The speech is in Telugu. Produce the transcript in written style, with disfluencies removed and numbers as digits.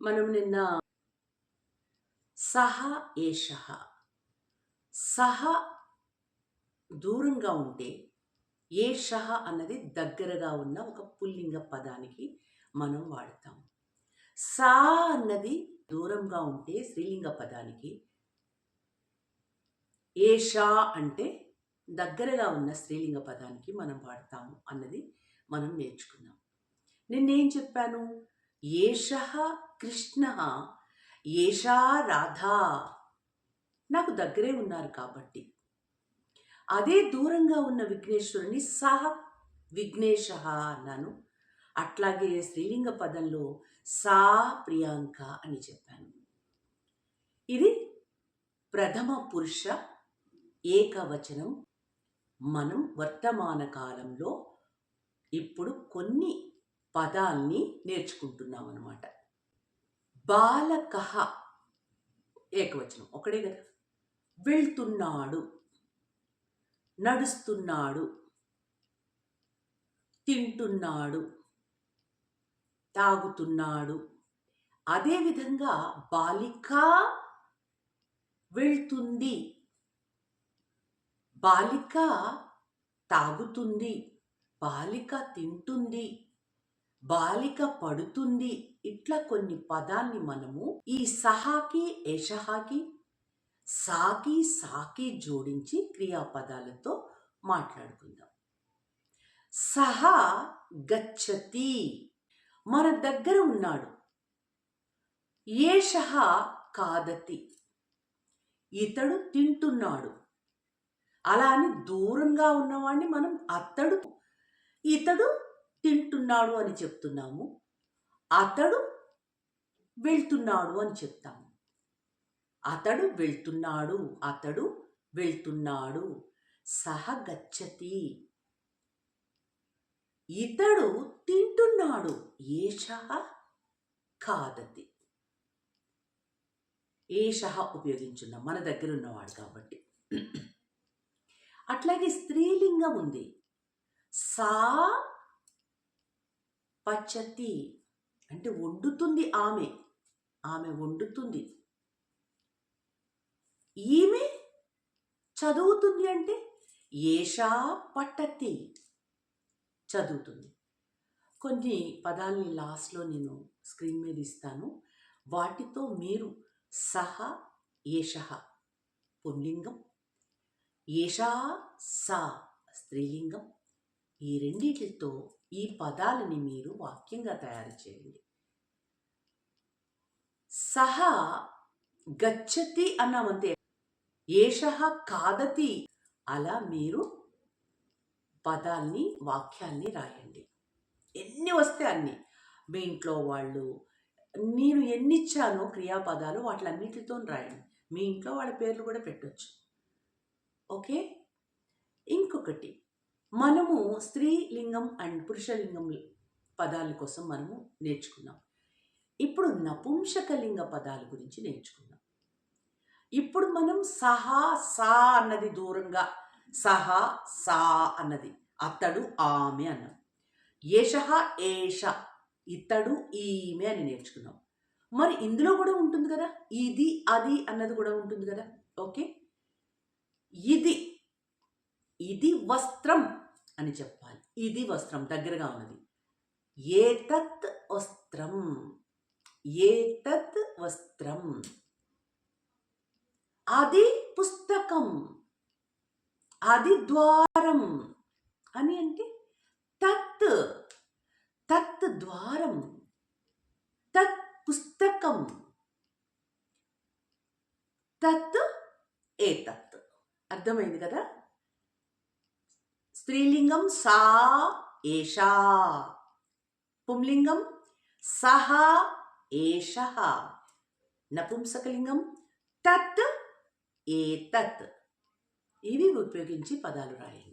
మనం నిన్న సహ ఏషః సహ దూరంగా ఉంటే ఏషః అన్నది దగ్గరగా ఉన్న ఒక పుల్లింగ పదానికి మనం వాడతాం. సా అన్నది దూరంగా ఉంటే స్త్రీలింగ పదానికి, ఏషా అంటే దగ్గరగా ఉన్న స్త్రీలింగ పదానికి మనం వాడతాము అన్నది మనం నేర్చుకున్నాం. నిన్నేం చెప్పాను? ఏషః కృష్ణః ఏషా రాధా. నాకు దగ్గరే ఉన్నారు కాబట్టి. అదే దూరంగా ఉన్న విఘ్నేశ్వరుని సహ విఘ్నేశః అన్నాను. అట్లాగే స్త్రీలింగ పదంలో సా ప్రియాంక అని చెప్పాను. ఇది ప్రథమ పురుష ఏకవచనం. మనం వర్తమాన కాలంలో ఇప్పుడు కొన్ని పదాల్ని నేర్చుకుంటున్నాం అన్నమాట. బాలకః ఏకవచనం ఒకడే కదా. వెళ్తున్నాడు, నడుస్తున్నాడు, తింటున్నాడు, తాగుతున్నాడు. అదేవిధంగా బాలిక వెళ్తుంది, బాలిక తాగుతుంది, బాలిక తింటుంది, బాలిక పడుతుంది. ఇట్లా కొన్ని పదాల్ని మనము ఈ సహాకి ఏషహాకి సాకి సాకి జోడించి క్రియాపదాలతో మాట్లాడుకుందాం. సహా గచ్చతి మన దగ్గర ఉన్నాడు. ఏషః ఖాదతి ఇతడు తింటున్నాడు. అలా అని దూరంగా ఉన్నవాడిని మనం ఇతడు తింటున్నాడు అని చెప్తున్నాము, అతడు వెళ్తున్నాడు అని చెప్తాము. అతడు వెళ్తున్నాడు, అతడు వెళ్తున్నాడు. సహ గచ్చతి ఇతడు తింటున్నాడు. ఏషః ఖాదతి. ఏషః ఉపయోగించున్నాం మన దగ్గర ఉన్నవాడు కాబట్టి. అట్లాగే స్త్రీలింగం ఉంది. సా పచతి అంటే వండుతుంది ఆమె, ఆమె వండుతుంది. ఈమె చదువుతుంది అంటే ఏషా పఠతి చదువుతుంది. కొన్ని పదాలని లాస్ట్లో నేను స్క్రీన్ మీద ఇస్తాను. వాటితో మీరు సహ ఏషః పుల్లింగం, ఏషా సా స్త్రీలింగం, ఈ రెండిటితో ఈ పదాలని మీరు వాక్యంగా తయారు చేయండి. సహ గచ్చతి అన్నామంతే, ఏషః ఖాదతి అలా మీరు పదాల్ని వాక్యాల్ని రాయండి. ఎన్ని వస్తే అన్ని. మీ ఇంట్లో వాళ్ళు నేను ఎన్ని ఇచ్చానో క్రియాపదాలు వాటిలన్నిటితో రాయండి. మీ ఇంట్లో వాళ్ళ పేర్లు కూడా పెట్టొచ్చు. ఓకే. ఇంకొకటి, మనము స్త్రీలింగం అండ్ పురుషలింగం పదాల కోసం మనము నేర్చుకున్నాం. ఇప్పుడు నపుంసకలింగ పదాల గురించి నేర్చుకున్నాం. ఇప్పుడు మనం సహా సా అన్నది దూరంగా, సహా సా అన్నది అతడు ఆమె అన్నాం. ఏషః ఏష ఇతడు ఈమె అని నేర్చుకున్నాం. మరి ఇందులో కూడా ఉంటుంది కదా, ఇది అది అన్నది కూడా ఉంటుంది కదా. ఓకే. ఇది వస్త్రం అని చెప్పాలి. ఇది వస్త్రం దగ్గరగా ఉన్నది. ఏతత్ వస్త్రం, ఏతత్ వస్త్రం. అది పుస్తకం, అది ద్వారం అని అంటే తత్, తత్ ద్వారం, తత్ పుస్తకం, తత్ ఏతత్. అర్థమైంది కదా. స్త్రీలింగం సా ఏషా, పుంలింగం సహ ఏషః, నపుంసకలింగం తత్ ఏతత్. ఇవి ఉపయోగించి పదాలు రాయండి.